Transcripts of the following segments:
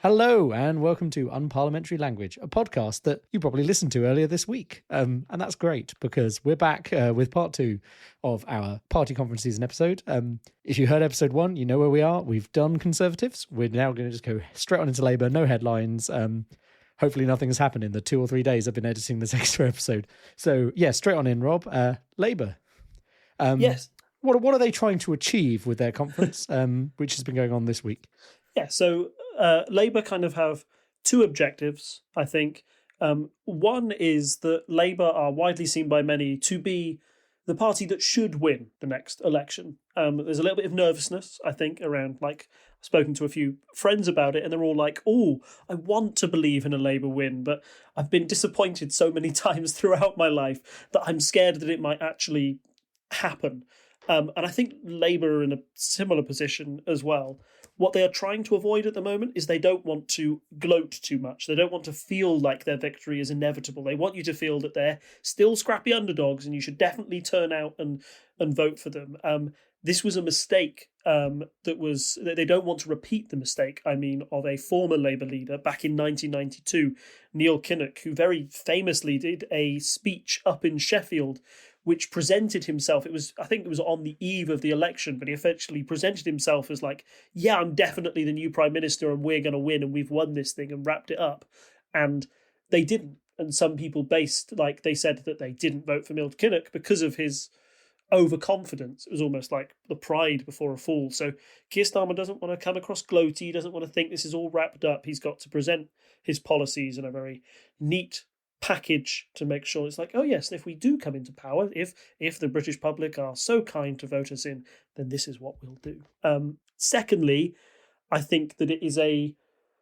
Hello and welcome to Unparliamentary Language, a podcast that you probably listened to earlier this week. And that's great because we're back with part 2 of our party conference season episode. If you heard episode 1, you know where we are. We've done Conservatives. We're now going to just go straight on into Labour, no headlines. Hopefully nothing has happened in the 2 or 3 days I've been editing this extra episode. So yeah, straight on in, Rob. Labour. Yes. What are they trying to achieve with their conference, which has been going on this week? Yeah, so Labour kind of have two objectives, I think. One is that Labour are widely seen by many to be the party that should win the next election. There's a little bit of nervousness, I think, around, like, I've spoken to a few friends about it, and they're all like, oh, I want to believe in a Labour win, but I've been disappointed so many times throughout my life that I'm scared that it might actually happen. And I think Labour are in a similar position as well. What they are trying to avoid at the moment is they don't want to gloat too much. They don't want to feel like their victory is inevitable. They want you to feel that they're still scrappy underdogs and you should definitely turn out and vote for them. This was a mistake that they don't want to repeat the mistake, of a former Labour leader back in 1992, Neil Kinnock, who very famously did a speech up in Sheffield which presented himself, I think it was on the eve of the election, but he effectively presented himself as like, yeah, I'm definitely the new Prime Minister and we're going to win and we've won this thing, and wrapped it up. And they didn't. And some people they said that they didn't vote for Neil Kinnock because of his overconfidence. It was almost like the pride before a fall. So Keir Starmer doesn't want to come across gloaty, he doesn't want to think this is all wrapped up. He's got to present his policies in a very neat package to make sure it's like, oh yes, if we do come into power, if the British public are so kind to vote us in, then this is what we'll do. Secondly, I think that it is a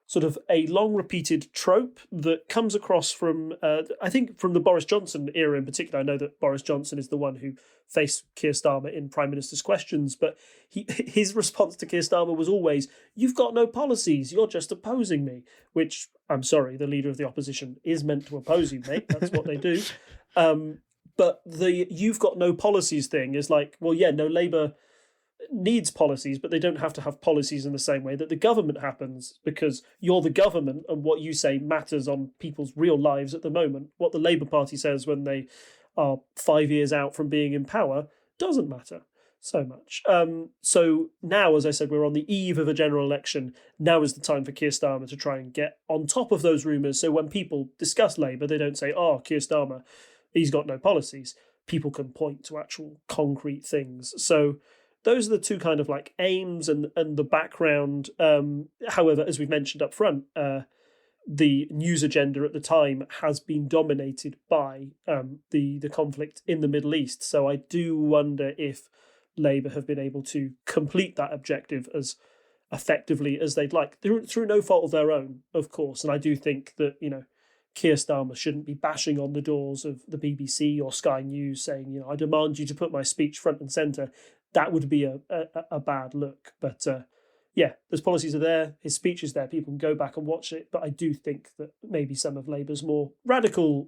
sort of a long repeated trope that comes across from, I think from the Boris Johnson era in particular. I know that Boris Johnson is the one who faced Keir Starmer in Prime Minister's Questions, but his response to Keir Starmer was always, you've got no policies, you're just opposing me, which, I'm sorry, the leader of the opposition is meant to oppose you, mate. That's what they do. But the you've got no policies thing is like, well, yeah, no, Labour needs policies, but they don't have to have policies in the same way that the government happens, because you're the government and what you say matters on people's real lives at the moment. What the Labour Party says when they are 5 years out from being in power doesn't matter so much. So now, as I said, we're on the eve of a general election. Now is the time for Keir Starmer to try and get on top of those rumours, so when people discuss Labour, they don't say, oh, Keir Starmer, he's got no policies. People can point to actual concrete things. So those are the two kind of like aims and the background. However, as we've mentioned up front, the news agenda at the time has been dominated by the conflict in the Middle East. So I do wonder if Labour have been able to complete that objective as effectively as they'd like, through no fault of their own, of course. And I do think that, Keir Starmer shouldn't be bashing on the doors of the BBC or Sky News saying, I demand you to put my speech front and centre. That would be a bad look. But yeah, those policies are there. His speech is there. People can go back and watch it. But I do think that maybe some of Labour's more radical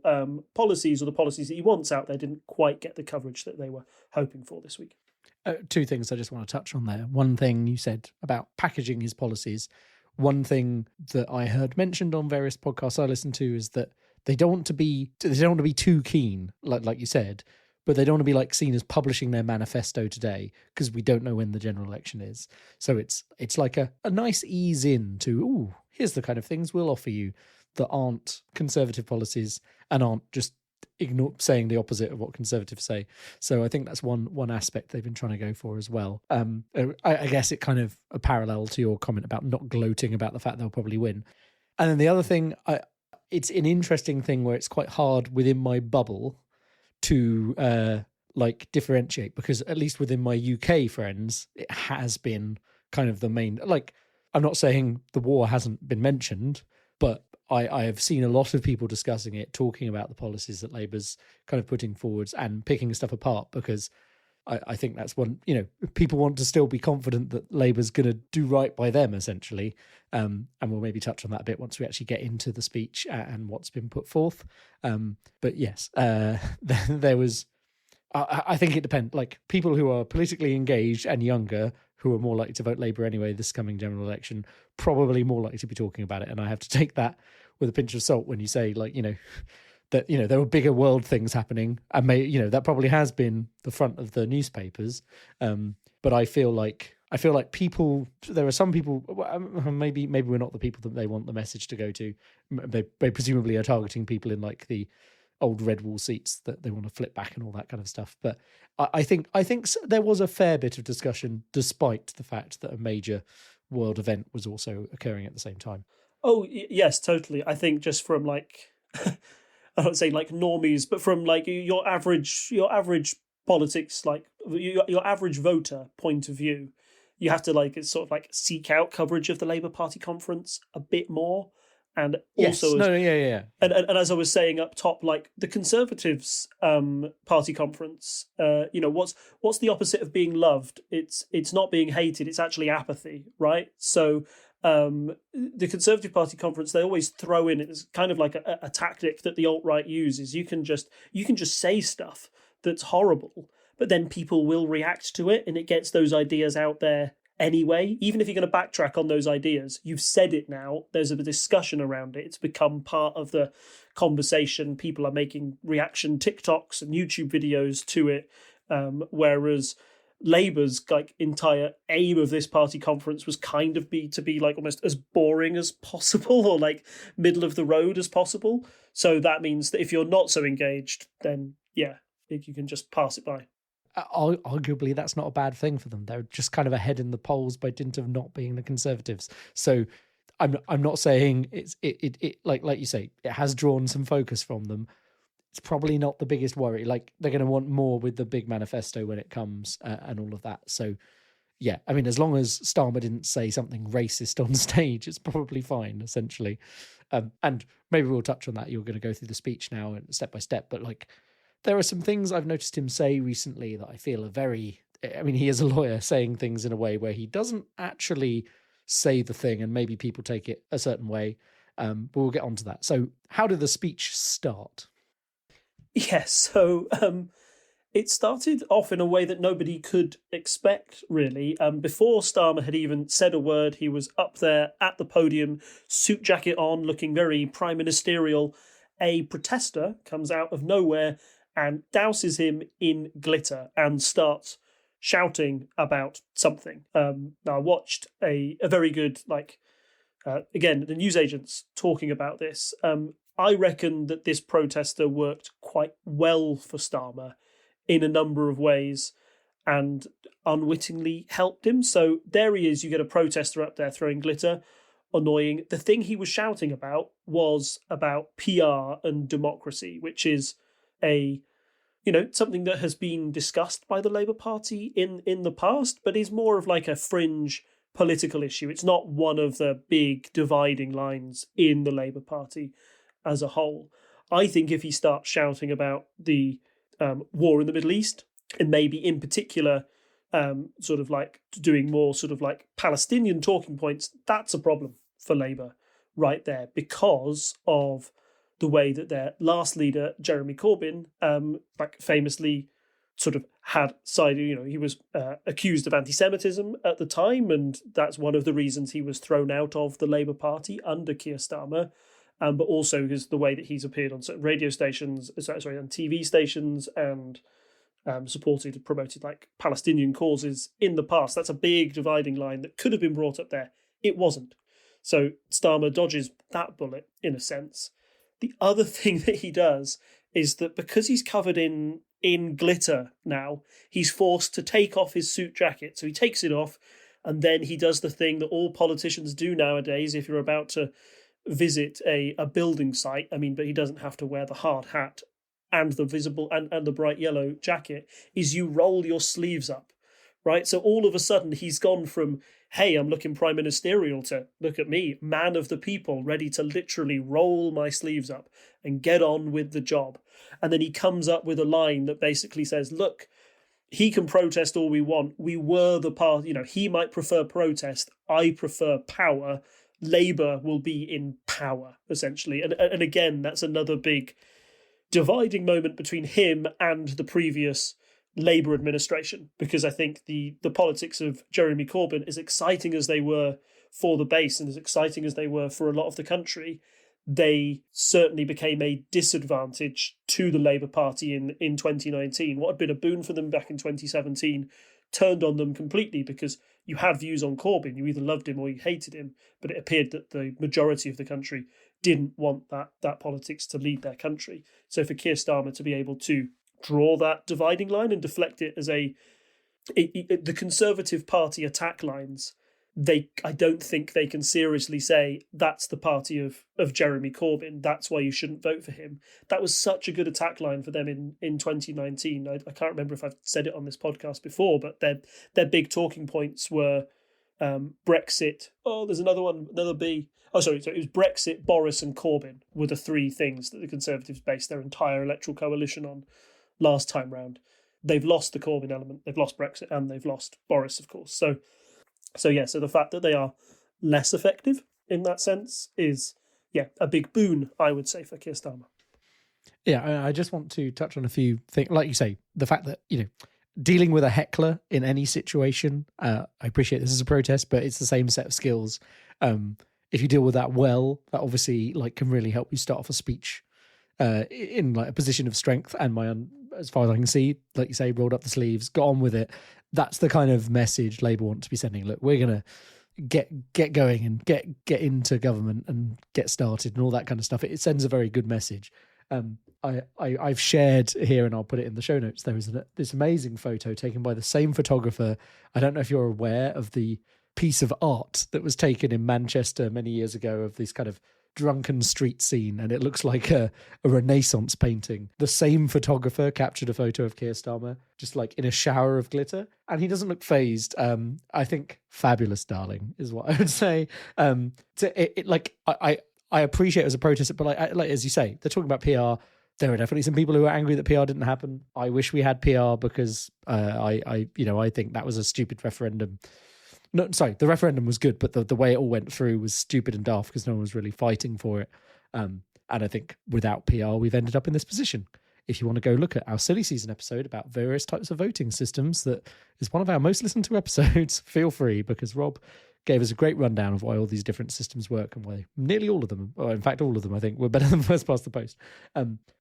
policies, or the policies that he wants out there, didn't quite get the coverage that they were hoping for this week. Two things I just want to touch on there. One thing you said about packaging his policies. One thing that I heard mentioned on various podcasts I listened to is that they don't want to be too keen, like you said, but they don't want to be like seen as publishing their manifesto today because we don't know when the general election is. So it's like a nice ease in to, ooh, here's the kind of things we'll offer you that aren't Conservative policies and aren't just saying the opposite of what Conservatives say. So I think that's one aspect they've been trying to go for as well. I guess it kind of a parallel to your comment about not gloating about the fact they'll probably win. And then the other thing, it's an interesting thing where it's quite hard within my bubble to differentiate, because at least within my UK friends, it has been kind of the main, I'm not saying the war hasn't been mentioned, but I have seen a lot of people discussing it, talking about the policies that Labour's kind of putting forwards and picking stuff apart, because I think that's one, people want to still be confident that Labour's going to do right by them, essentially. And we'll maybe touch on that a bit once we actually get into the speech and what's been put forth. But yes, there was, I think it depends, like people who are politically engaged and younger, who are more likely to vote Labour anyway this coming general election, probably more likely to be talking about it. And I have to take that with a pinch of salt when you say, like, that, there were bigger world things happening, and that probably has been the front of the newspapers. But I feel like there are some people, maybe we're not the people that they want the message to go to. They presumably are targeting people in like the old red wall seats that they want to flip back and all that kind of stuff. But I think there was a fair bit of discussion, despite the fact that a major world event was also occurring at the same time. Oh, yes, totally. I think just from like, I don't say like normies, but from like your average politics, like your average voter point of view, you have to like sort of like seek out coverage of the Labour Party conference a bit more. And also, yeah. And as I was saying up top, like the Conservatives' party conference, what's the opposite of being loved? It's not being hated. It's actually apathy, right? So the Conservative Party conference, they always throw in, it's kind of like a tactic that the alt-right uses. You can just say stuff that's horrible, but then people will react to it, and it gets those ideas out there anyway. Even if you're going to backtrack on those ideas, you've said it now, there's a discussion around it, it's become part of the conversation. People are making reaction TikToks and YouTube videos to it, whereas Labour's like entire aim of this party conference was kind of to be like almost as boring as possible, or like middle of the road as possible. So that means that if you're not so engaged, then yeah, you can just pass it by. Arguably, that's not a bad thing for them. They're just kind of ahead in the polls by dint of not being the Conservatives. So I'm not saying it like you say, it has drawn some focus from them. It's probably not the biggest worry. Like, they're going to want more with the big manifesto when it comes, and all of that. So yeah, I mean, as long as Starmer didn't say something racist on stage, it's probably fine, essentially. And maybe we'll touch on that. You're going to go through the speech now and step by step, but like, there are some things I've noticed him say recently that I feel are very, I mean, he is a lawyer saying things in a way where he doesn't actually say the thing, and maybe people take it a certain way. But we'll get onto that. So how did the speech start? Yes, so it started off in a way that nobody could expect, really. Before Starmer had even said a word, he was up there at the podium, suit jacket on, looking very prime ministerial. A protester comes out of nowhere and douses him in glitter and starts shouting about something. Now, I watched a very good, again, the newsagents talking about this. I reckon that this protester worked quite well for Starmer in a number of ways and unwittingly helped him. So there he is, you get a protester up there throwing glitter, annoying. The thing he was shouting about was about PR and democracy, which is something that has been discussed by the Labour Party in the past, but is more of like a fringe political issue. It's not one of the big dividing lines in the Labour Party as a whole. I think if he starts shouting about the war in the Middle East, and maybe in particular sort of like doing more sort of like Palestinian talking points, that's a problem for Labour right there, because of the way that their last leader, Jeremy Corbyn, famously sort of had sided, he was accused of anti-Semitism at the time, and that's one of the reasons he was thrown out of the Labour Party under Keir Starmer, but also because the way that he's appeared on certain radio stations, on TV stations, and promoted like Palestinian causes in the past. That's a big dividing line that could have been brought up there. It wasn't. So Starmer dodges that bullet in a sense. The other thing that he does is that because he's covered in glitter now, he's forced to take off his suit jacket. So he takes it off, and then he does the thing that all politicians do nowadays if you're about to visit a building site. But he doesn't have to wear the hard hat and the visible and the bright yellow jacket, is you roll your sleeves up, right? So all of a sudden he's gone from, hey, I'm looking prime ministerial, to look at me, man of the people, ready to literally roll my sleeves up and get on with the job. And then he comes up with a line that basically says, look, he can protest all we want. We were the party, he might prefer protest. I prefer power. Labour will be in power, essentially. And again, that's another big dividing moment between him and the previous Labour administration, because I think the politics of Jeremy Corbyn, as exciting as they were for the base and as exciting as they were for a lot of the country, they certainly became a disadvantage to the Labour Party in 2019. What had been a boon for them back in 2017 turned on them completely, because you had views on Corbyn, you either loved him or you hated him, but it appeared that the majority of the country didn't want that politics to lead their country. So for Keir Starmer to be able to draw that dividing line and deflect it as the Conservative Party attack lines, I don't think they can seriously say that's the party of Jeremy Corbyn, that's why you shouldn't vote for him. That was such a good attack line for them in 2019. I can't remember if I've said it on this podcast before, but their big talking points were Brexit. Oh, there's another B. Oh, sorry. So it was Brexit, Boris and Corbyn were the three things that the Conservatives based their entire electoral coalition on last time round. They've lost the Corbyn element, they've lost Brexit, and they've lost Boris, of course. So the fact that they are less effective in that sense is, a big boon, I would say, for Keir Starmer. Yeah, I just want to touch on a few things. Like you say, the fact that, dealing with a heckler in any situation, I appreciate this is a protest, but it's the same set of skills. If you deal with that well, that obviously can really help you start off a speech in a position of strength. And as far as I can see, like you say, rolled up the sleeves, got on with it. That's the kind of message Labour want to be sending. Look, we're going to get going and get into government and get started and all that kind of stuff. It sends a very good message. I've shared here, and I'll put it in the show notes, there is this amazing photo taken by the same photographer. I don't know if you're aware of the piece of art that was taken in Manchester many years ago of this kind of drunken street scene, and it looks like a Renaissance painting. The same photographer captured a photo of Keir Starmer just in a shower of glitter, and he doesn't look phased. I think fabulous, darling, is what I would say. I appreciate it as a protest, but as you say, they're talking about PR. There are definitely some people who are angry that PR didn't happen. I wish we had PR because I think that was a stupid referendum. No, sorry, the referendum was good, but the way it all went through was stupid and daft because no one was really fighting for it. And I think without PR, we've ended up in this position. If you want to go look at our silly season episode about various types of voting systems, that is one of our most listened to episodes, feel free, because Rob gave us a great rundown of why all these different systems work and why nearly all of them, or in fact all of them, I think, were better than first past the post.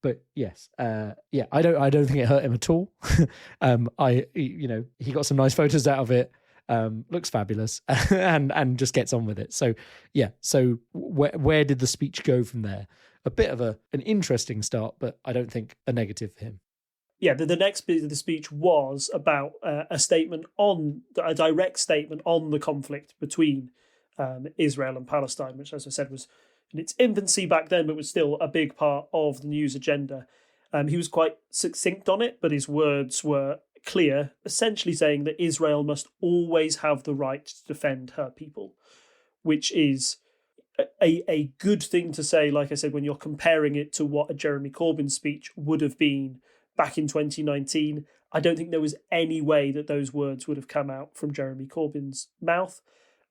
But yes, I don't think it hurt him at all. He got some nice photos out of it. Looks fabulous and just gets on with it. So where did the speech go from there? A bit of an interesting start, but I don't think a negative for him. Yeah, the next bit of the speech was about a direct statement on the conflict between Israel and Palestine, which, as I said, was in its infancy back then, but was still a big part of the news agenda. He was quite succinct on it, but his words were clear, essentially saying that Israel must always have the right to defend her people, which is a good thing to say, like I said, when you're comparing it to what a Jeremy Corbyn speech would have been back in 2019. I don't think there was any way that those words would have come out from Jeremy Corbyn's mouth.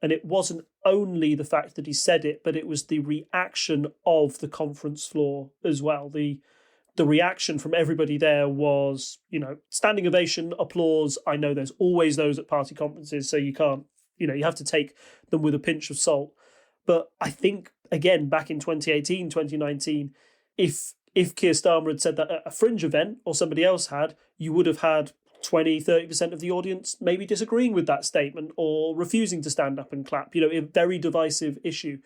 And it wasn't only the fact that he said it, but it was the reaction of the conference floor as well. The reaction from everybody there was, standing ovation, applause. I know there's always those at party conferences, so you can't, you have to take them with a pinch of salt. But I think, again, back in 2018, 2019, if Keir Starmer had said that at a fringe event or somebody else had, you would have had 20, 30% of the audience maybe disagreeing with that statement or refusing to stand up and clap. A very divisive issue.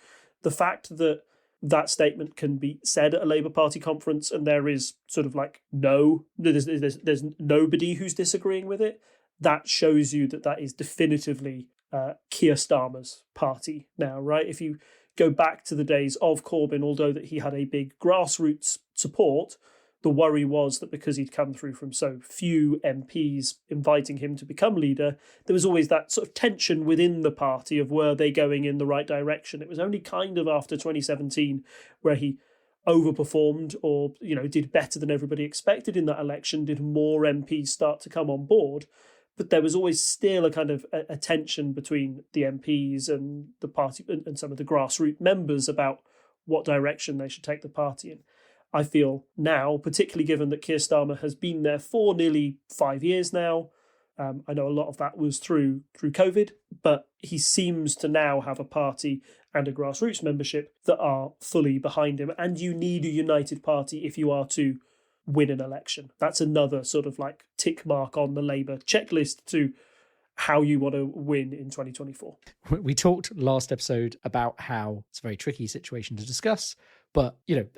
The fact that that statement can be said at a Labour Party conference and there is sort of there's nobody who's disagreeing with it, that shows you that is definitively Keir Starmer's party now, right? If you go back to the days of Corbyn, although that he had a big grassroots support, the worry was that because he'd come through from so few MPs inviting him to become leader, there was always that sort of tension within the party of were they going in the right direction. It was only kind of after 2017 where he overperformed or, did better than everybody expected in that election, did more MPs start to come on board. But there was always still a kind of a tension between the MPs and the party and some of the grassroots members about what direction they should take the party in. I feel now, particularly given that Keir Starmer has been there for nearly 5 years now. I know a lot of that was through COVID, but he seems to now have a party and a grassroots membership that are fully behind him. And you need a united party if you are to win an election. That's another sort of like tick mark on the Labour checklist to how you want to win in 2024. We talked last episode about how it's a very tricky situation to discuss, but you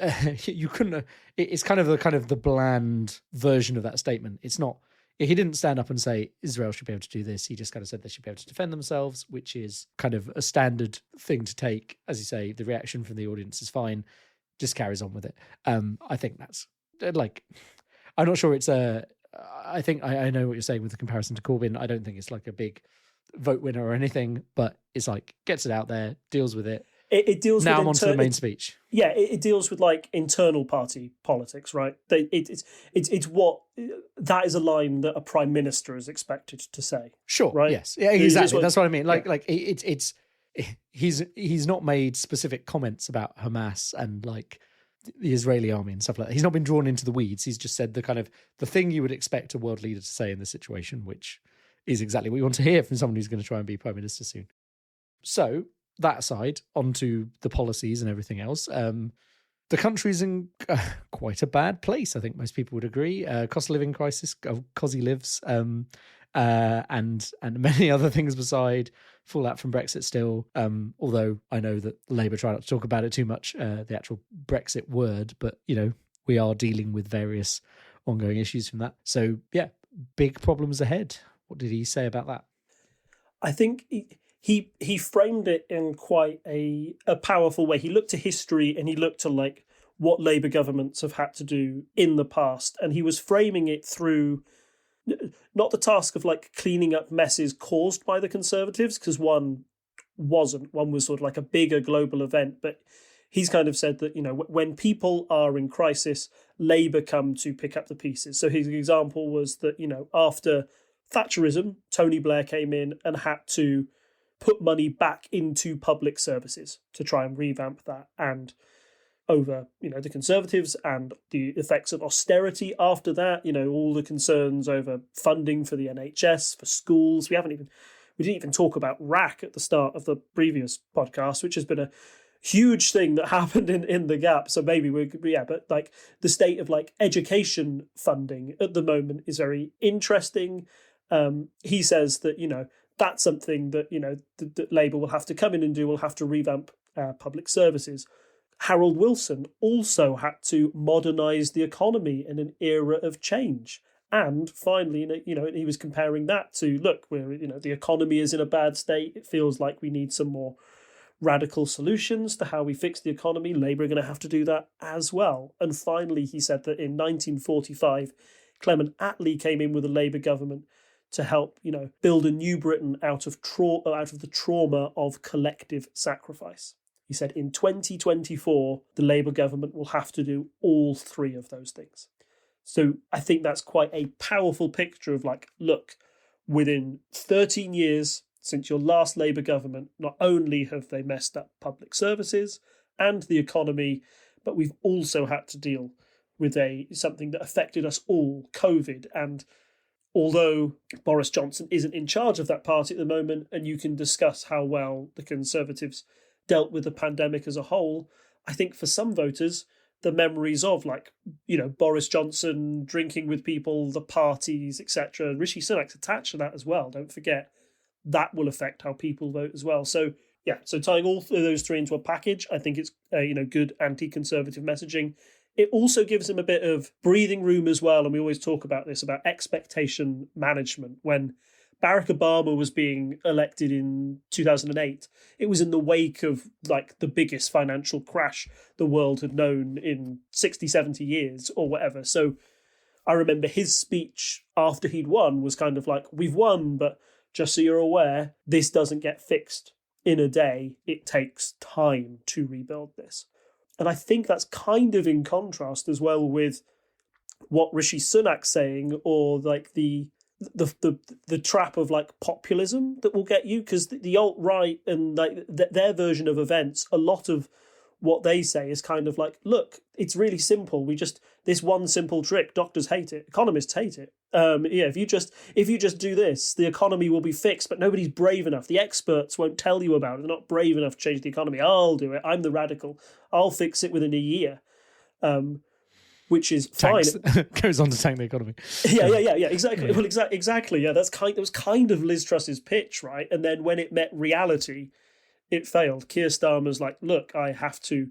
couldn't. It's kind of the bland version of that statement. It's not. He didn't stand up and say Israel should be able to do this. He just kind of said they should be able to defend themselves, which is kind of a standard thing to take. As you say, the reaction from the audience is fine. Just carries on with it. I think that's like, I'm not sure it's a. I think I know what you're saying with the comparison to Corbyn. I don't think it's like a big vote winner or anything, but it's like gets it out there, deals with it. It deals now with I'm on to the main speech. Yeah, it deals with like internal party politics, right? It's what that is a line that a prime minister is expected to say. Sure. Right. Yes. Yeah. Exactly. That's what I mean. Like he's not made specific comments about Hamas and like the Israeli army and stuff like that. He's not been drawn into the weeds. He's just said the thing you would expect a world leader to say in this situation, which is exactly what you want to hear from someone who's going to try and be prime minister soon. So, that aside, onto the policies and everything else, the country's in quite a bad place. I think most people would agree. Cost of living crisis, Cosy lives, and many other things beside. Fallout from Brexit still. Although I know that Labour try not to talk about it too much, the actual Brexit word, but we are dealing with various ongoing issues from that. So yeah, big problems ahead. What did he say about that? I think he framed it in quite a powerful way. He looked to history and he looked to like what Labour governments have had to do in the past, and he was framing it through not the task of like cleaning up messes caused by the Conservatives, because one was sort of like a bigger global event, but he's kind of said that when people are in crisis, Labour come to pick up the pieces. So his example was that after Thatcherism, Tony Blair came in and had to put money back into public services to try and revamp that. And over, the Conservatives and the effects of austerity after that, all the concerns over funding for the NHS, for schools. We didn't even talk about RAC at the start of the previous podcast, which has been a huge thing that happened in the gap. So maybe but like the state of like education funding at the moment is very interesting. He says that, that's something that, that Labour will have to come in and do. We'll have to revamp public services. Harold Wilson also had to modernise the economy in an era of change. And finally, he was comparing that to, look, the economy is in a bad state. It feels like we need some more radical solutions to how we fix the economy. Labour are going to have to do that as well. And finally, he said that in 1945, Clement Attlee came in with a Labour government to help, build a new Britain out of the trauma of collective sacrifice. He said in 2024, the Labour government will have to do all three of those things. So I think that's quite a powerful picture of like, look, within 13 years since your last Labour government, not only have they messed up public services and the economy, but we've also had to deal with something that affected us all, COVID. And although Boris Johnson isn't in charge of that party at the moment, and you can discuss how well the Conservatives dealt with the pandemic as a whole, I think for some voters, the memories of Boris Johnson drinking with people, the parties, etc. Rishi Sunak's attached to that as well. Don't forget that will affect how people vote as well. So yeah, so tying all of those three into a package, I think it's good anti-conservative messaging. It also gives him a bit of breathing room as well, and we always talk about this, about expectation management. When Barack Obama was being elected in 2008, it was in the wake of like the biggest financial crash the world had known in 60, 70 years or whatever. So I remember his speech after he'd won was kind of like, we've won, but just so you're aware, this doesn't get fixed in a day. It takes time to rebuild this. And I think that's kind of in contrast as well with what Rishi Sunak's saying, or like the trap of like populism that will get you, because the alt-right and like their version of events, a lot of what they say is kind of like, look, it's really simple. This one simple trick. Doctors hate it. Economists hate it. If you just do this, the economy will be fixed. But nobody's brave enough. The experts won't tell you about it. They're not brave enough to change the economy. I'll do it. I'm the radical. I'll fix it within a year. Which is fine. Goes on to tank the economy. Yeah, exactly. Yeah. Well, exactly. Yeah, that was kind of Liz Truss's pitch, right? And then when it met reality, it failed. Keir Starmer's like, look, I have to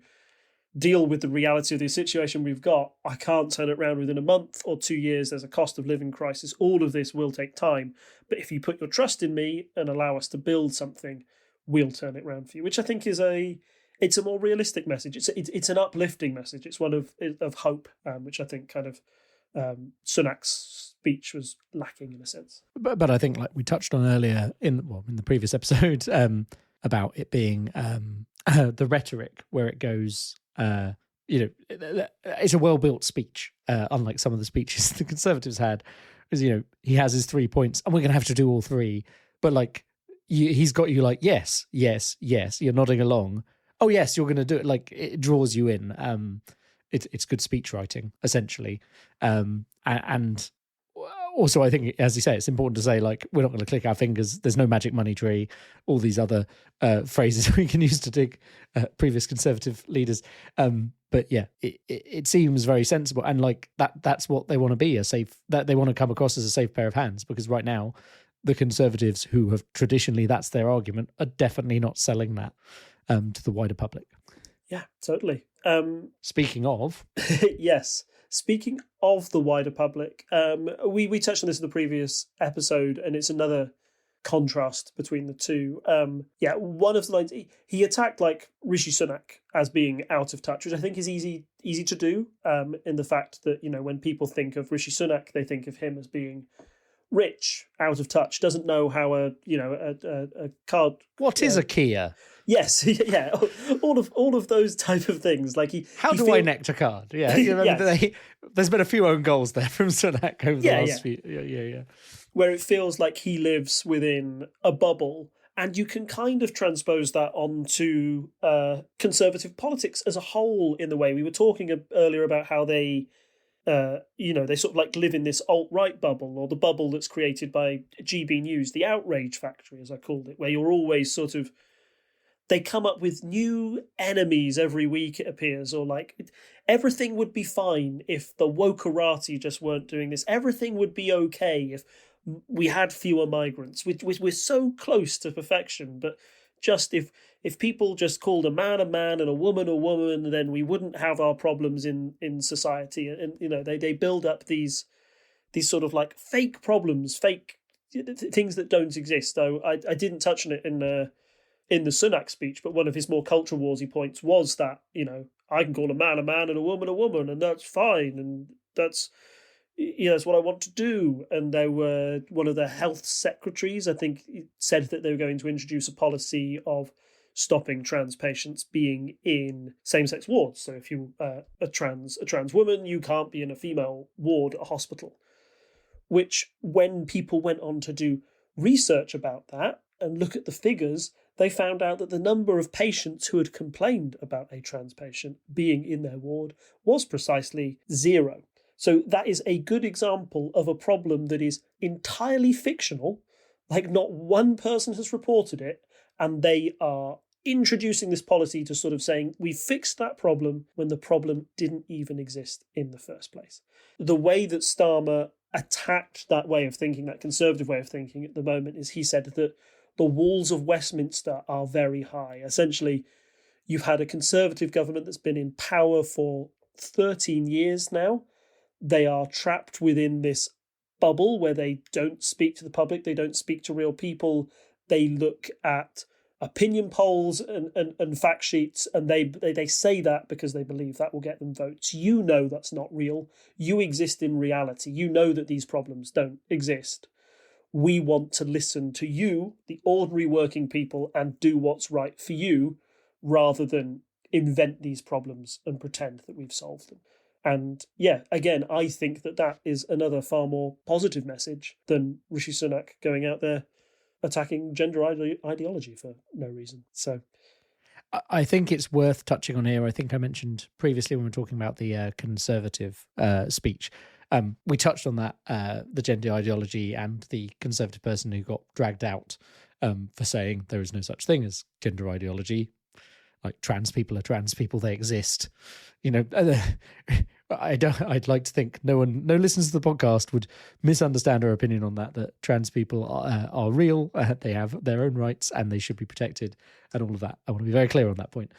deal with the reality of the situation we've got. I can't turn it around within a month or 2 years. There's a cost of living crisis. All of this will take time. But if you put your trust in me and allow us to build something, we'll turn it around for you. Which I think is it's a more realistic message. It's an uplifting message. It's one of hope, which I think kind of Sunak's speech was lacking in a sense. But I think, like we touched on earlier in the previous episode, about it being the rhetoric where it goes, it's a well-built speech, unlike some of the speeches the Conservatives had. Is, he has his 3 points, and we're going to have to do all three. But like, he's got you like, yes, yes, yes. You're nodding along. Oh yes, you're going to do it. Like, it draws you in. It's good speech writing, essentially. And also, I think, as you say, it's important to say, like, we're not going to click our fingers. There's no magic money tree. All these other phrases we can use to dig previous Conservative leaders. But yeah, it seems very sensible, and like that's what they want to be, that they want to come across as a safe pair of hands, because right now the Conservatives, who have traditionally, that's their argument, are definitely not selling that to the wider public. Yeah, totally. Speaking of, yes. Speaking of the wider public, we touched on this in the previous episode, and it's another contrast between the two. One of the lines, he attacked like Rishi Sunak as being out of touch, which I think is easy to do, in the fact that, when people think of Rishi Sunak, they think of him as being rich, out of touch, doesn't know how a card. What is a Keir? Yes, yeah, all of those type of things. Like I necked a card? Yeah, you remember yes. There's been a few own goals there from Sunak over the last few. Yeah. Where it feels like he lives within a bubble, and you can kind of transpose that onto Conservative politics as a whole. In the way we were talking earlier about how they sort of like live in this alt-right bubble, or the bubble that's created by GB News, the outrage factory, as I called it, where you're always sort of. They come up with new enemies every week, it appears, or like everything would be fine if the wokerati just weren't doing this. Everything would be okay if we had fewer migrants. We're so close to perfection, but just if people just called a man and a woman, then we wouldn't have our problems in society. And they build up these sort of like fake problems, fake things that don't exist. So I didn't touch on it in the Sunak speech, but one of his more culture warsy points was that, I can call a man and a woman, and that's fine, and that's what I want to do. And they were, one of the health secretaries, I think, said that they were going to introduce a policy of stopping trans patients being in same-sex wards. So if you a trans woman, you can't be in a female ward at a hospital. Which, when people went on to do research about that and look at the figures, they found out that the number of patients who had complained about a trans patient being in their ward was precisely 0. So that is a good example of a problem that is entirely fictional, like not one person has reported it, and they are introducing this policy to sort of saying, we fixed that problem when the problem didn't even exist in the first place. The way that Starmer attacked that way of thinking, that Conservative way of thinking at the moment, is he said that the walls of Westminster are very high. Essentially, you've had a Conservative government that's been in power for 13 years now. They are trapped within this bubble where they don't speak to the public, they don't speak to real people. They look at opinion polls and fact sheets, and they say that because they believe that will get them votes. You know that's not real. You exist in reality. You know that these problems don't exist. We want to listen to you, the ordinary working people, and do what's right for you, rather than invent these problems and pretend that we've solved them. And yeah, again, I think that is another far more positive message than Rishi Sunak going out there attacking gender ideology for no reason. So I think it's worth touching on here. I think I mentioned previously when we were talking about the Conservative speech. We touched on that, the gender ideology and the Conservative person who got dragged out for saying there is no such thing as gender ideology. Like, trans people are trans people; they exist. You know, I'd like to think no listeners to the podcast would misunderstand our opinion on that. That trans people are real. They have their own rights and they should be protected, and all of that. I want to be very clear on that point.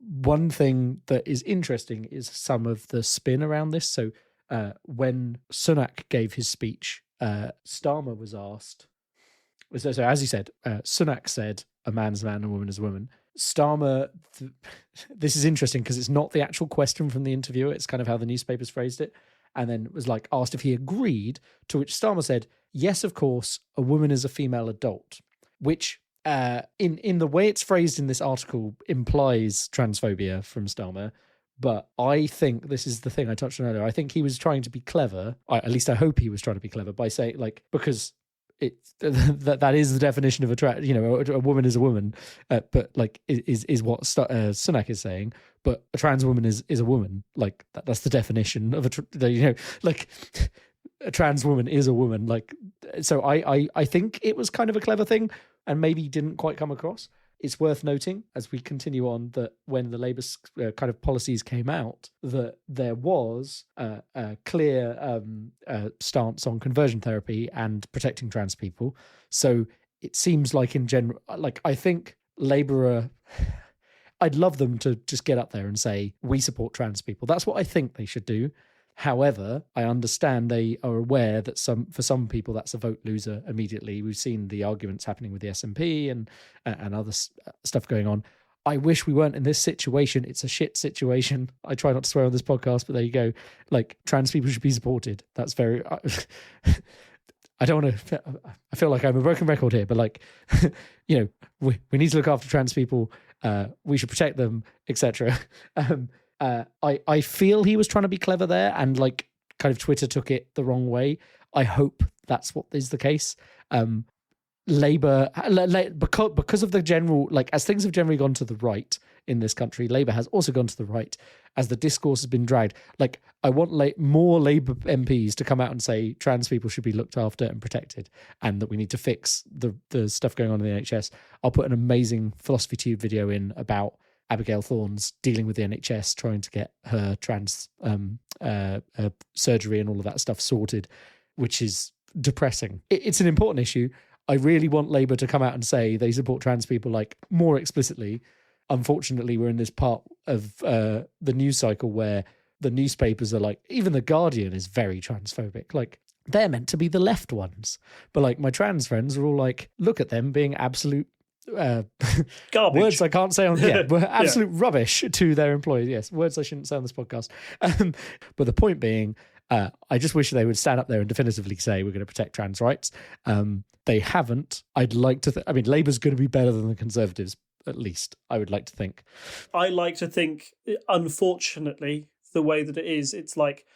One thing that is interesting is some of the spin around this. So when Sunak gave his speech, Starmer was asked. So as he said, Sunak said, "A man's a man, and a woman is a woman." Starmer, this is interesting because it's not the actual question from the interviewer, it's kind of how the newspapers phrased it, and then it was like asked if he agreed, to which Starmer said, "Yes, of course, a woman is a female adult," which in the way it's phrased in this article implies transphobia from Starmer. But I think this is the thing I touched on earlier. I think he was trying to be clever. At least I hope he was trying to be clever by saying, like, because that is the definition of a woman is a woman, but like is what Sunak is saying. But a trans woman is a woman. Like that's the definition of like a trans woman is a woman. Like, so I think it was kind of a clever thing, and maybe didn't quite come across. It's worth noting as we continue on that when the Labour kind of policies came out, that there was a clear stance on conversion therapy and protecting trans people. So it seems like in general, like I think Labour I'd love them to just get up there and say, we support trans people. That's what I think they should do. However, I understand they are aware that for some people that's a vote loser immediately. We've seen the arguments happening with the SNP and other stuff going on. I wish we weren't in this situation. It's a shit situation. I try not to swear on this podcast, but there you go. Like, trans people should be supported. That's very... I don't want to... I feel like I'm a broken record here, but like, we need to look after trans people. We should protect them, etc. I feel he was trying to be clever there, and like kind of Twitter took it the wrong way. I hope that's what is the case. Labour, because of the general, like, as things have generally gone to the right in this country, Labour has also gone to the right as the discourse has been dragged. Like, I want more Labour MPs to come out and say trans people should be looked after and protected, and that we need to fix the stuff going on in the NHS. I'll put an amazing Philosophy Tube video in about Abigail Thorne's dealing with the NHS, trying to get her trans surgery and all of that stuff sorted, which is depressing. It's an important issue. I really want Labour to come out and say they support trans people, like, more explicitly. Unfortunately, we're in this part of the news cycle where the newspapers are like, even The Guardian is very transphobic. Like, they're meant to be the left ones. But like, my trans friends are all like, look at them being absolute garbage. Words I can't say on absolute rubbish to their employees. Yes, words I shouldn't say on this podcast. But the point being, I just wish they would stand up there and definitively say we're going to protect trans rights. They haven't. I'd like to I mean, Labour's going to be better than the Conservatives, at least I would like to think. I like to think, unfortunately, the way that it is, it's like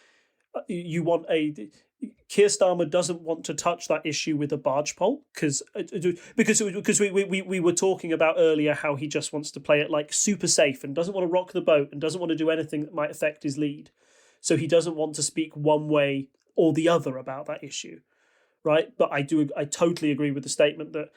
you want Keir Starmer doesn't want to touch that issue with a barge pole because we were talking about earlier how he just wants to play it like super safe and doesn't want to rock the boat and doesn't want to do anything that might affect his lead. So he doesn't want to speak one way or the other about that issue, right? But I totally agree with the statement that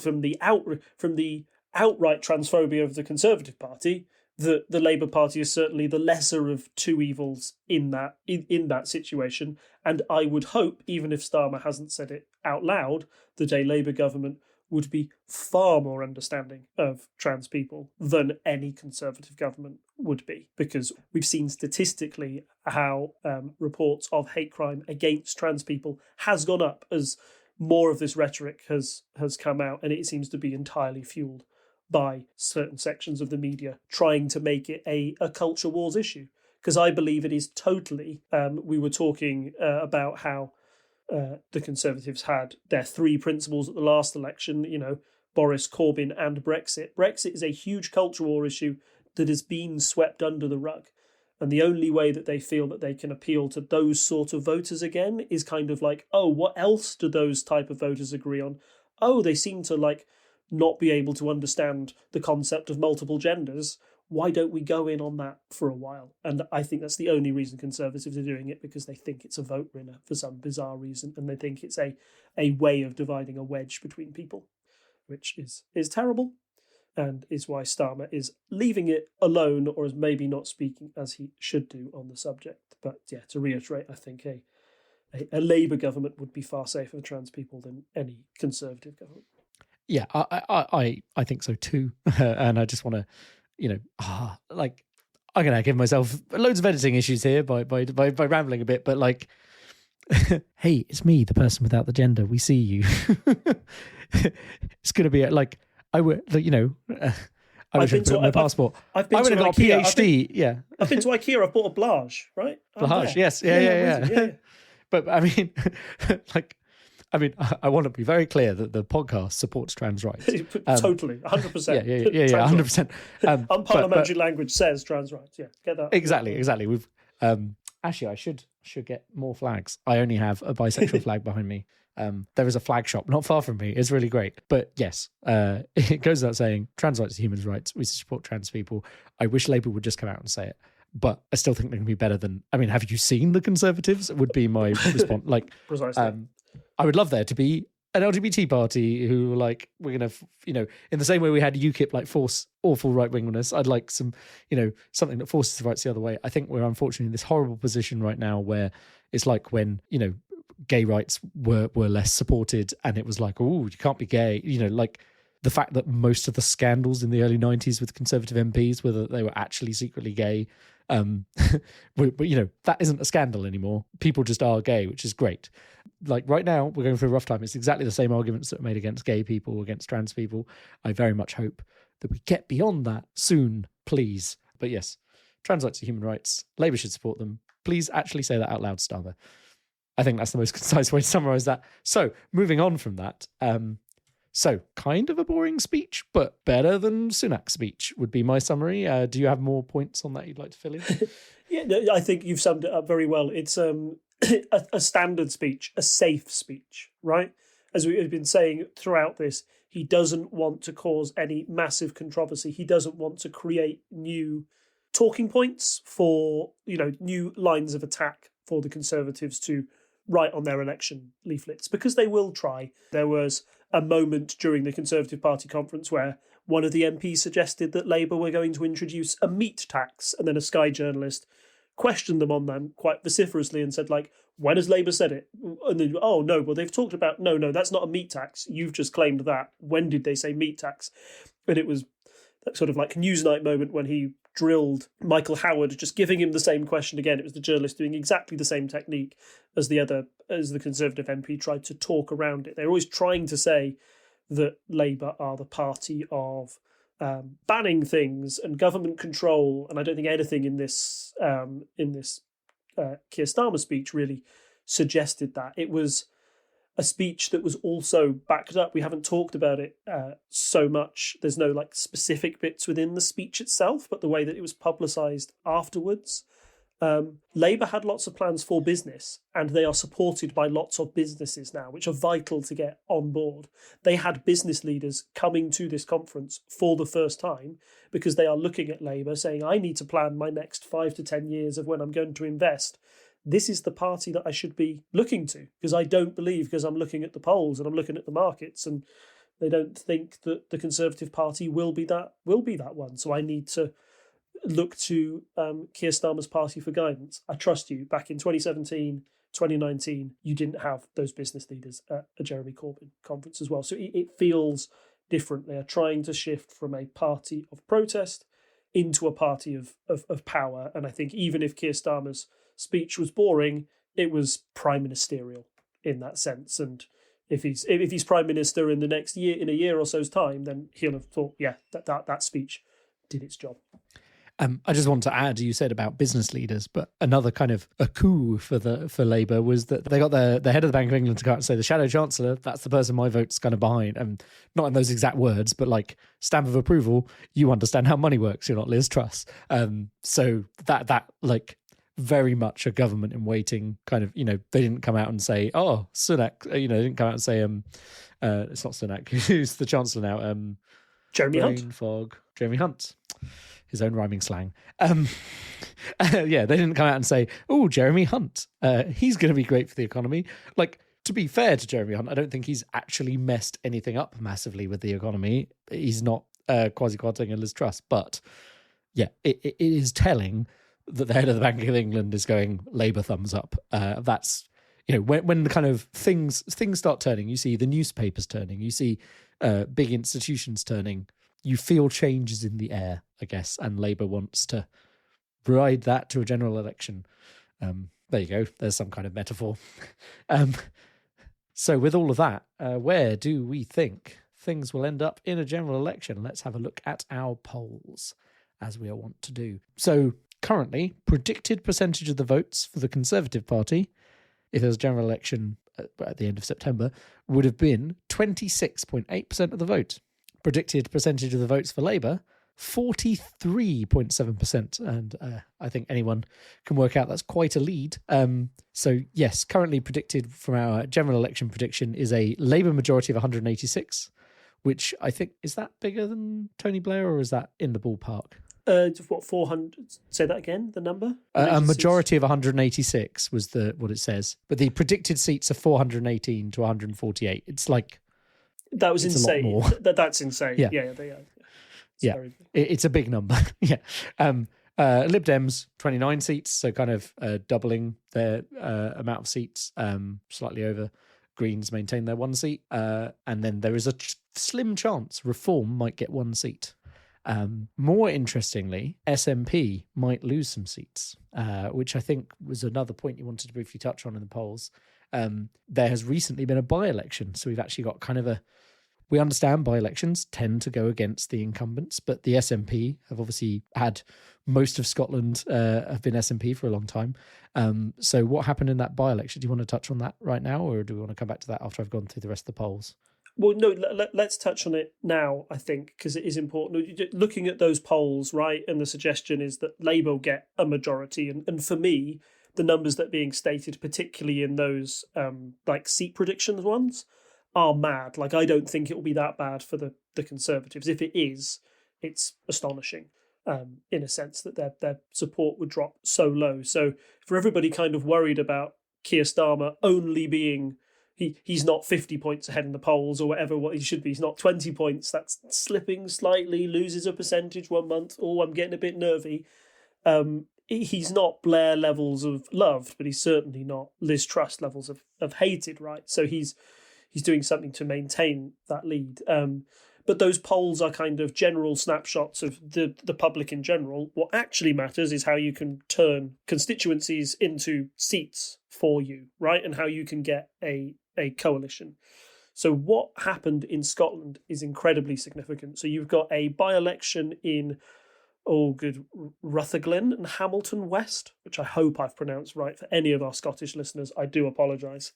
from the outright transphobia of the Conservative Party, the Labour Party is certainly the lesser of two evils in that situation. And I would hope, even if Starmer hasn't said it out loud, that a Labour government would be far more understanding of trans people than any Conservative government would be. Because we've seen statistically how reports of hate crime against trans people has gone up as more of this rhetoric has come out, and it seems to be entirely fueled by certain sections of the media trying to make it a culture wars issue. Because I believe it is totally... we were talking about how the Conservatives had their three principles at the last election, Boris, Corbyn and Brexit. Brexit is a huge culture war issue that has been swept under the rug. And the only way that they feel that they can appeal to those sort of voters again is kind of like, oh, what else do those type of voters agree on? Oh, they seem to like not be able to understand the concept of multiple genders, why don't we go in on that for a while? And I think that's the only reason Conservatives are doing it, because they think it's a vote winner for some bizarre reason, and they think it's a way of dividing a wedge between people, which is terrible, and is why Starmer is leaving it alone, or is maybe not speaking as he should do on the subject. But yeah, to reiterate, I think a Labour government would be far safer for trans people than any Conservative government. Yeah, I think so too. And I just want to, I'm gonna give myself loads of editing issues here by rambling a bit, but like, hey, it's me, the person without the gender. We see you. It's gonna be like I would, I wish I put it on my passport. I would have got a PhD. I've been to IKEA. I've bought a Blage, right? Blage, yes, yeah. But I mean, I want to be very clear that the podcast supports trans rights. Totally, 100%. Yeah, 100%. Unparliamentary language says trans rights. Yeah, get that. Exactly. We've actually, I should get more flags. I only have a bisexual flag behind me. There is a flag shop not far from me. It's really great. But yes, it goes without saying, trans rights are human rights. We support trans people. I wish Labour would just come out and say it. But I still think they can be better than. I mean, have you seen the Conservatives? Would be my response. Like, precisely. I would love there to be an LGBT party who, like, we're going to, in the same way we had UKIP, like, force awful right-wingness. I'd like some, something that forces the rights the other way. I think we're unfortunately in this horrible position right now where it's like when, gay rights were less supported, and it was like, oh, you can't be gay. Like the fact that most of the scandals in the early 90s with Conservative MPs were that they were actually secretly gay. But that isn't a scandal anymore. People just are gay, which is great. Like right now, we're going through a rough time. It's exactly the same arguments that were made against gay people, against trans people. I very much hope that we get beyond that soon, please. But yes, trans rights are human rights. Labour should support them. Please actually say that out loud, Starmer. I think that's the most concise way to summarise that. So, moving on from that, so kind of a boring speech, but better than Sunak's speech would be my summary. Do you have more points on that you'd like to fill in? Yeah, no, I think you've summed it up very well. It's a standard speech, a safe speech, right? As we've been saying throughout this, he doesn't want to cause any massive controversy. He doesn't want to create new talking points for, new lines of attack for the Conservatives to write on their election leaflets, because they will try. There was a moment during the Conservative Party conference where one of the MPs suggested that Labour were going to introduce a meat tax, and then a Sky journalist questioned them on them quite vociferously and said, like, when has Labour said it? And then, oh, no, well, they've talked about, no, that's not a meat tax. You've just claimed that. When did they say meat tax? And it was that sort of like Newsnight moment when he drilled Michael Howard, just giving him the same question again. It was the journalist doing exactly the same technique as the Conservative MP tried to talk around it. They're always trying to say that Labour are the party of banning things and government control, and I don't think anything in this Keir Starmer speech really suggested that. It was a speech that was also backed up. We haven't talked about it so much. There's no like specific bits within the speech itself, but the way that it was publicised afterwards. Labour had lots of plans for business, and they are supported by lots of businesses now, which are vital to get on board. They had business leaders coming to this conference for the first time because they are looking at Labour saying, I need to plan my next 5 to 10 years of when I'm going to invest. This is the party that I should be looking to, because I don't believe, because I'm looking at the polls and I'm looking at the markets, and they don't think that the Conservative Party will be that one. So I need to look to Keir Starmer's party for guidance. I trust you. Back in 2017, 2019, you didn't have those business leaders at a Jeremy Corbyn conference as well. So it feels different. They are trying to shift from a party of protest into a party of power. And I think even if Keir Starmer's speech was boring, it was prime ministerial in that sense. And if he's prime minister in a year or so's time, then he'll have thought, yeah, that speech did its job. I just want to add, you said about business leaders, but another kind of a coup for Labour was that they got the head of the Bank of England to come out and say, the Shadow Chancellor, that's the person my vote's kind of behind. And not in those exact words, but like stamp of approval, you understand how money works, you're not Liz Truss. So that like very much a government in waiting kind of, they didn't come out and say, oh, Sunak, they didn't come out and say, It's not Sunak. Who's the Chancellor now? Jeremy Brain Hunt. fog. Jeremy Hunt. His own rhyming slang. Yeah, they didn't come out and say, "Oh, Jeremy Hunt, he's going to be great for the economy." Like, to be fair to Jeremy Hunt, I don't think he's actually messed anything up massively with the economy. He's not quasi-quadrang a Liz Truss, but yeah, it is telling that the head of the Bank of England is going Labour thumbs up. That's, you know, when the kind of things start turning, you see the newspapers turning, you see big institutions turning, you feel changes in the air, I guess, and Labour wants to ride that to a general election. There you go. There's some kind of metaphor. So with all of that, where do we think things will end up in a general election? Let's have a look at our polls, as we are wont to do. So currently, predicted percentage of the votes for the Conservative Party, if there was a general election at the end of September, would have been 26.8% of the vote. Predicted percentage of the votes for Labour, 43.7%. And I think anyone can work out that's quite a lead. So yes, currently predicted from our general election prediction is a Labour majority of 186, which I think, is that bigger than Tony Blair, or is that in the ballpark? What, 400? Say that again, the number? A majority of 186 was what it says. But the predicted seats are 418 to 148. It's like... That was insane. A lot more. That's insane. Yeah, they are. It's a big number. Yeah. Lib Dems, 29 seats, so kind of doubling their amount of seats, slightly over. Greens maintain their 1 seat. And then there is a slim chance Reform might get 1 seat. More interestingly, SNP might lose some seats, which I think was another point you wanted to briefly touch on in the polls. There has recently been a by-election, so we've actually got kind of we understand by-elections tend to go against the incumbents, but the SNP have obviously had most of Scotland have been SNP for a long time. So what happened in that by-election? Do you want to touch on that right now, or do we want to come back to that after I've gone through the rest of the polls? Well, no, let's touch on it now, I think, because it is important. Looking at those polls, right, and the suggestion is that Labour will get a majority. And for me, the numbers that are being stated, particularly in those like seat predictions ones, are mad. Like, I don't think it will be that bad for the Conservatives. If it is, it's astonishing, in a sense that their support would drop so low. So for everybody kind of worried about Keir Starmer only being... He's not 50 points ahead in the polls or whatever what he should be. He's not 20 points. That's slipping slightly, loses a percentage 1 month. Oh, I'm getting a bit nervy. He's not Blair levels of loved, but he's certainly not Liz Truss levels of hated, right? So he's doing something to maintain that lead. But those polls are kind of general snapshots of the public in general. What actually matters is how you can turn constituencies into seats for you, right? And how you can get a coalition. So what happened in Scotland is incredibly significant. So you've got a by-election in Rutherglen and Hamilton West, which I hope I've pronounced right. For any of our Scottish listeners, I do apologise.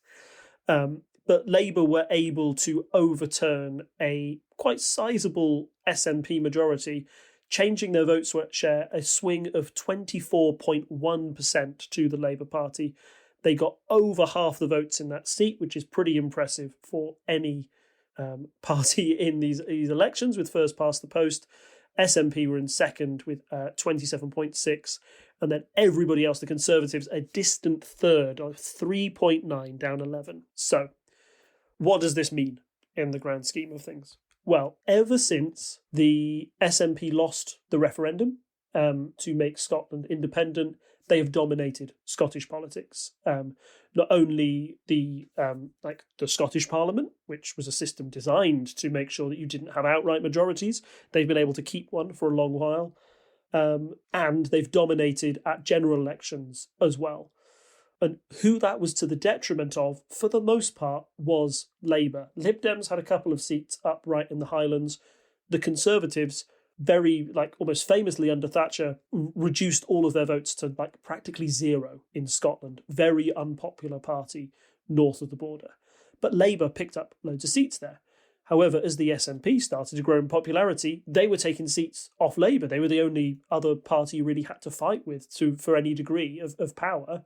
But Labour were able to overturn a quite sizable SNP majority, changing their vote share a swing of 24.1% to the Labour Party. They got over half the votes in that seat, which is pretty impressive for any party in these elections with first past the post. SNP were in second with 27.6%. And then everybody else, the Conservatives, a distant third of 3.9, down 11. So what does this mean in the grand scheme of things? Well, ever since the SNP lost the referendum to make Scotland independent, they have dominated Scottish politics. Not only the Scottish Parliament, which was a system designed to make sure that you didn't have outright majorities, they've been able to keep one for a long while. And they've dominated at general elections as well. And who that was to the detriment of, for the most part, was Labour. Lib Dems had a couple of seats up right in the Highlands. The Conservatives, very, almost famously under Thatcher, reduced all of their votes to practically zero in Scotland. Very unpopular party north of the border. But Labour picked up loads of seats there. However, as the SNP started to grow in popularity, they were taking seats off Labour. They were the only other party you really had to fight with for any degree of power.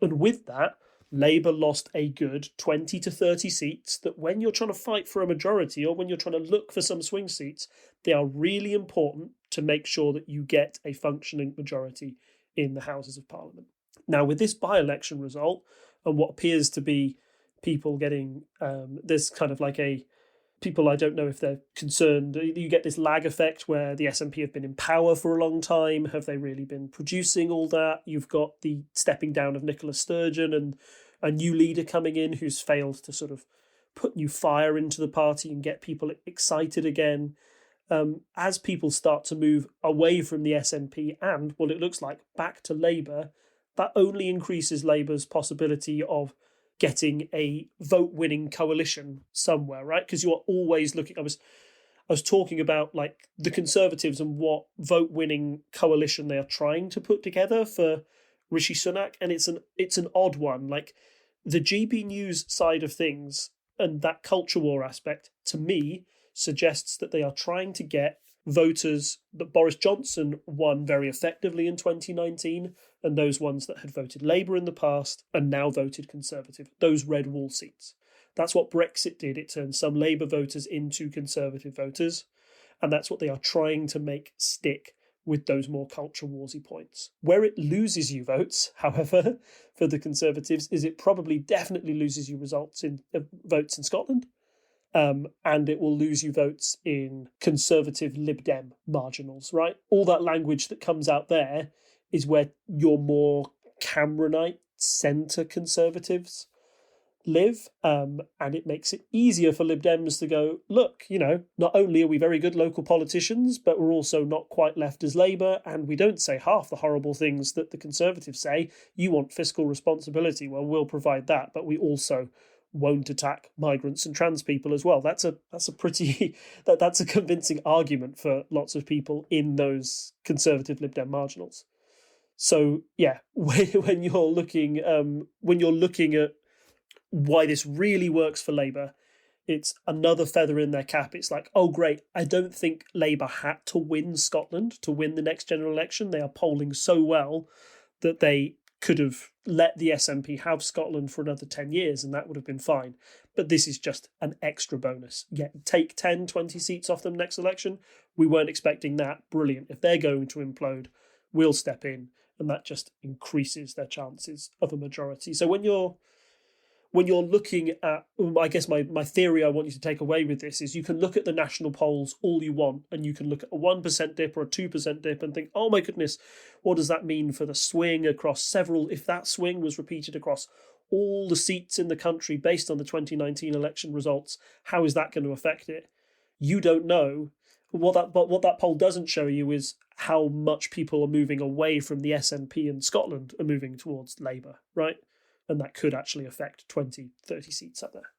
And with that, Labour lost a good 20 to 30 seats that when you're trying to fight for a majority or when you're trying to look for some swing seats, they are really important to make sure that you get a functioning majority in the Houses of Parliament. Now, with this by-election result and what appears to be people getting, there's kind of like people, I don't know if they're concerned, you get this lag effect where the SNP have been in power for a long time. Have they really been producing all that? You've got the stepping down of Nicola Sturgeon and a new leader coming in who's failed to sort of put new fire into the party and get people excited again. As people start to move away from the SNP and what it looks like back to Labour, that only increases Labour's possibility of getting a vote-winning coalition somewhere, right? Because you are always looking. I was talking about like the Conservatives and what vote-winning coalition they are trying to put together for Rishi Sunak, and it's an odd one. Like the GB News side of things and that culture war aspect, to me, suggests that they are trying to get voters that Boris Johnson won very effectively in 2019 and those ones that had voted Labour in the past and now voted Conservative, those red wall seats. That's what Brexit did. It turned some Labour voters into Conservative voters, and that's what they are trying to make stick with those more culture warsy points. Where it loses you votes, however, for the Conservatives, is it probably definitely loses you votes in Scotland. And it will lose you votes in Conservative Lib Dem marginals, right? All that language that comes out there is where your more Cameronite centre Conservatives live, and it makes it easier for Lib Dems to go, look, not only are we very good local politicians, but we're also not quite left as Labour, and we don't say half the horrible things that the Conservatives say. You want fiscal responsibility, well, we'll provide that, but we also won't attack migrants and trans people as well. That's a pretty that's a convincing argument for lots of people in those Conservative Lib Dem marginals. So yeah, when you're looking at why this really works for Labour, it's another feather in their cap. It's like, oh great, I don't think Labour had to win Scotland to win the next general election. They are polling so well that they could have let the SNP have Scotland for another 10 years and that would have been fine. But this is just an extra bonus. Yeah, take 10, 20 seats off them next election. We weren't expecting that. Brilliant. If they're going to implode, we'll step in, and that just increases their chances of a majority. So when you're looking at, I guess my theory I want you to take away with this is you can look at the national polls all you want, and you can look at a 1% dip or a 2% dip and think, oh my goodness, what does that mean for the swing across several, if that swing was repeated across all the seats in the country based on the 2019 election results, how is that going to affect it? You don't know. But what that poll doesn't show you is how much people are moving away from the SNP in Scotland are moving towards Labour, right? And that could actually affect 20, 30 seats up there.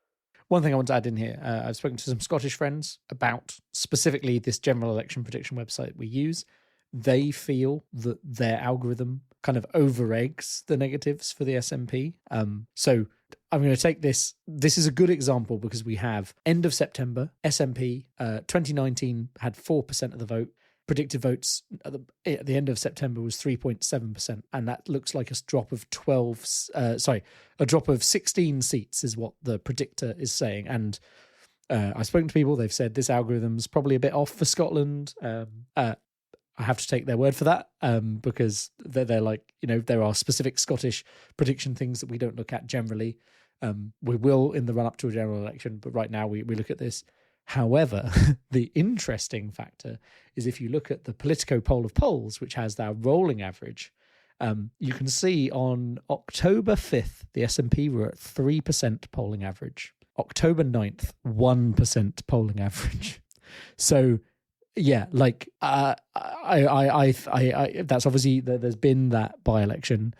One thing I want to add in here, I've spoken to some Scottish friends about specifically this general election prediction website we use. They feel that their algorithm kind of over-eggs the negatives for the SNP. So I'm going to take this. This is a good example because we have end of September, SNP, 2019 had 4% of the vote. Predicted votes at the end of September was 3.7%, and that looks like a drop of 16 seats is what the predictor is saying. And I've spoken to people; they've said this algorithm's probably a bit off for Scotland. I have to take their word for that because they're like, there are specific Scottish prediction things that we don't look at generally. We will in the run up to a general election, but right now we look at this. However, the interesting factor is if you look at the Politico poll of polls, which has their rolling average, you can see on October 5th, the SNP were at 3% polling average. October 9th, 1% polling average. So, yeah, like I that's obviously there's been that by-election.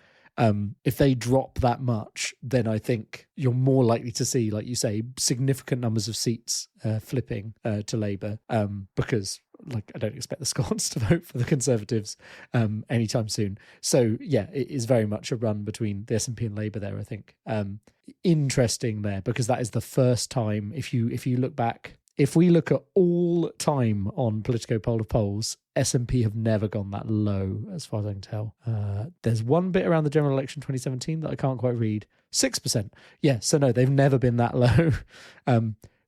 If they drop that much, then I think you're more likely to see, like you say, significant numbers of seats flipping to Labour because, like, I don't expect the Scots to vote for the Conservatives anytime soon. So, yeah, it is very much a run between the SNP and Labour there, I think. Interesting there because that is the first time, if you look back if we look at all time on Politico poll of polls, SNP have never gone that low, as far as I can tell. There's one bit around the general election 2017 that I can't quite read. 6%. Yeah, so no, they've never been that low.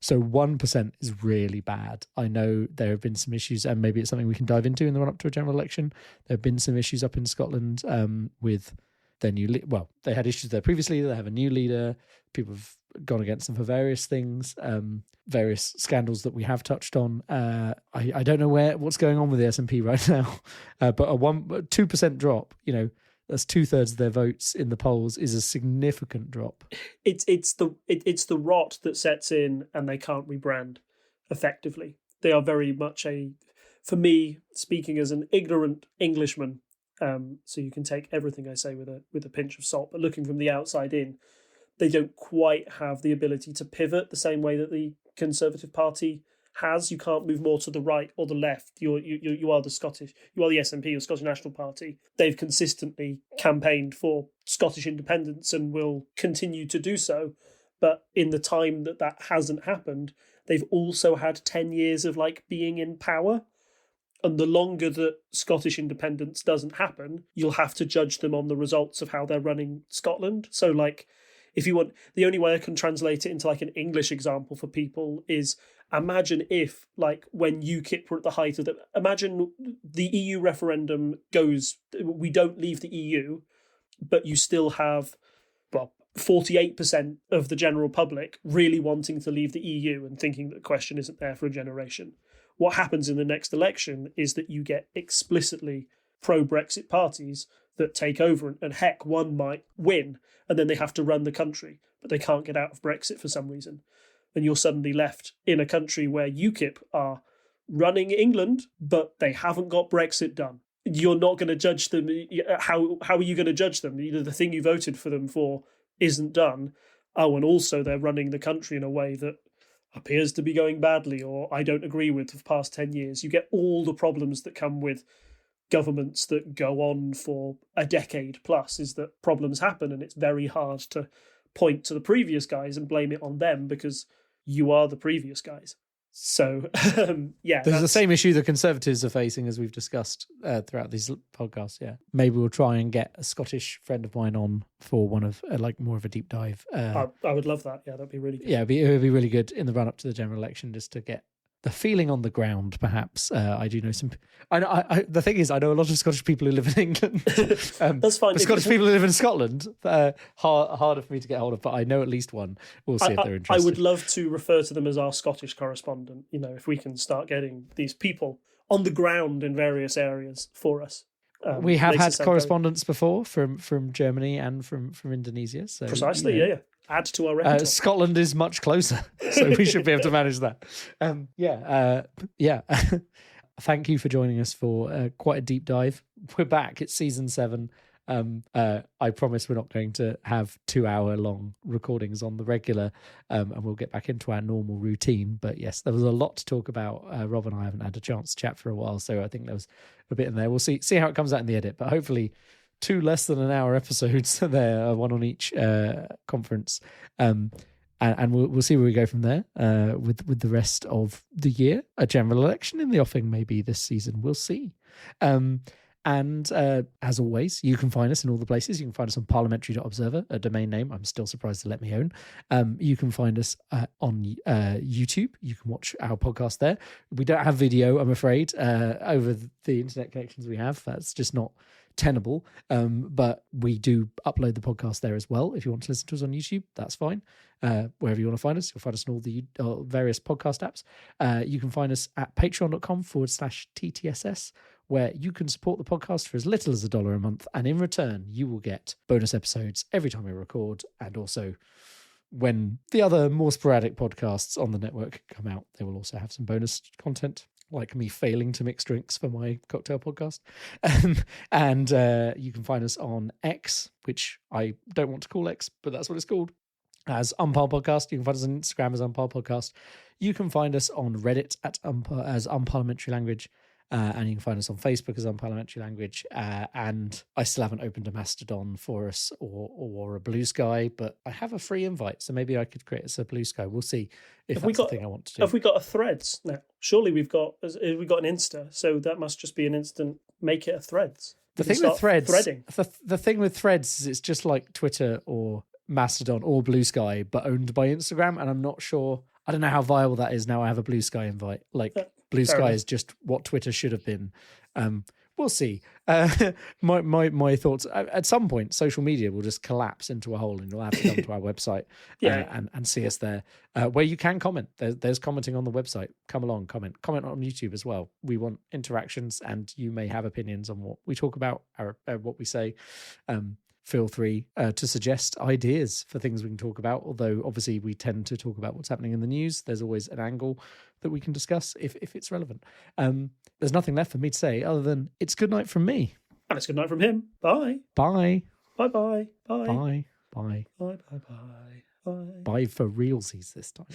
So 1% is really bad. I know there have been some issues, and maybe it's something we can dive into in the run-up to a general election. There have been some issues up in Scotland with their new they had issues there previously. They have a new leader. People have gone against them for various things, various scandals that we have touched on. I don't know what's going on with the SNP right now, but a 2% drop, that's 2/3 of their votes in the polls, is a significant drop. It's the rot that sets in, and they can't rebrand effectively. They are very much for me, speaking as an ignorant Englishman, so you can take everything I say with a pinch of salt, but looking from the outside in, they don't quite have the ability to pivot the same way that the Conservative Party has. You can't move more to the right or the left. You are the SNP or Scottish National Party. They've consistently campaigned for Scottish independence and will continue to do so. But in the time that hasn't happened, they've also had 10 years of being in power. And the longer that Scottish independence doesn't happen, you'll have to judge them on the results of how they're running Scotland. So if you want, the only way I can translate it into an English example for people is, imagine if, when UKIP were at the height of imagine the EU referendum goes, we don't leave the EU, but you still have, 48% of the general public really wanting to leave the EU and thinking that the question isn't there for a generation. What happens in the next election is that you get explicitly pro-Brexit parties that take over, and heck, one might win, and then they have to run the country, but they can't get out of Brexit for some reason. And you're suddenly left in a country where UKIP are running England, but they haven't got Brexit done. You're not going to judge them. How are you going to judge them? The thing you voted for them for isn't done. Oh, and also they're running the country in a way that appears to be going badly, or I don't agree with for the past 10 years. You get all the problems that come with governments that go on for a decade plus, is that problems happen, and it's very hard to point to the previous guys and blame it on them because you are the previous guys. So, yeah. There's the same issue the Conservatives are facing, as we've discussed throughout these podcasts, yeah. Maybe we'll try and get a Scottish friend of mine on for one of, more of a deep dive. I would love that. Yeah, that'd be really good. Yeah, it would be really good in the run-up to the general election, just to get the feeling on the ground, perhaps. I do know some. The thing is, I know a lot of Scottish people who live in England. That's fine. The Scottish people who live in Scotland, harder for me to get hold of, but I know at least one. We'll see if they're interested. I would love to refer to them as our Scottish correspondent. If we can start getting these people on the ground in various areas for us. We have had correspondents before from Germany and from Indonesia. So precisely, yeah. Add to our repertoire. Scotland is much closer, so we should be able to manage that. Thank you for joining us for quite a deep dive. We're back. It's season 7. I promise we're not going to have 2-hour long recordings on the regular, and we'll get back into our normal routine. But yes, there was a lot to talk about. Rob and I haven't had a chance to chat for a while, so I think there was a bit in there. We'll see how it comes out in the edit, but hopefully 2 less than an hour episodes there, one on each conference, and we'll see where we go from there with the rest of the year. A general election in the offing maybe this season. We'll see. And as always, you can find us in all the places. You can find us on parliamentary.observer, a domain name I'm still surprised to let me own. You can find us on YouTube. You can watch our podcast there. We don't have video, I'm afraid, over the internet connections we have. That's just not tenable, but we do upload the podcast there as well. If you want to listen to us on YouTube, that's fine. Wherever you want to find us, you'll find us on all the various podcast apps. You can find us at patreon.com/TTSS, where you can support the podcast for as little as $1 a month, and in return you will get bonus episodes every time we record, and also when the other more sporadic podcasts on the network come out, they will also have some bonus content, like me failing to mix drinks for my cocktail podcast. And you can find us on X, which I don't want to call X, but that's what it's called, as Umpire Podcast. You can find us on Instagram as Umpire Podcast. You can find us on Reddit as Unparliamentary Language. and you can find us on Facebook as Unparliamentary Language. And I still haven't opened a Mastodon for us or a Blue Sky, but I have a free invite, so maybe I could create us a Blue Sky. We'll see if that's the thing I want to do. Have we got a Threads now? Surely we've got an Insta, so that must just be an instant make it a Threads. The thing with Threads, the thing with Threads is it's just like Twitter or Mastodon or Blue Sky, but owned by Instagram, and I'm not sure. I don't know how viable that is now. I have a Blue Sky invite. Like Blue Sky is just what Twitter should have been. We'll see. My thoughts. At some point, social media will just collapse into a hole, and you'll have to come to our website and see us there, where you can comment. There's commenting on the website. Come along, comment on YouTube as well. We want interactions, and you may have opinions on what we talk about or what we say. Feel free to suggest ideas for things we can talk about, although obviously we tend to talk about what's happening in the news. There's always an angle that we can discuss if it's relevant. There's nothing left for me to say other than it's good night from me. And it's good night from him. Bye. Bye. Bye-bye. Bye. Bye. Bye. Bye. Bye. Bye. Bye for realsies this time.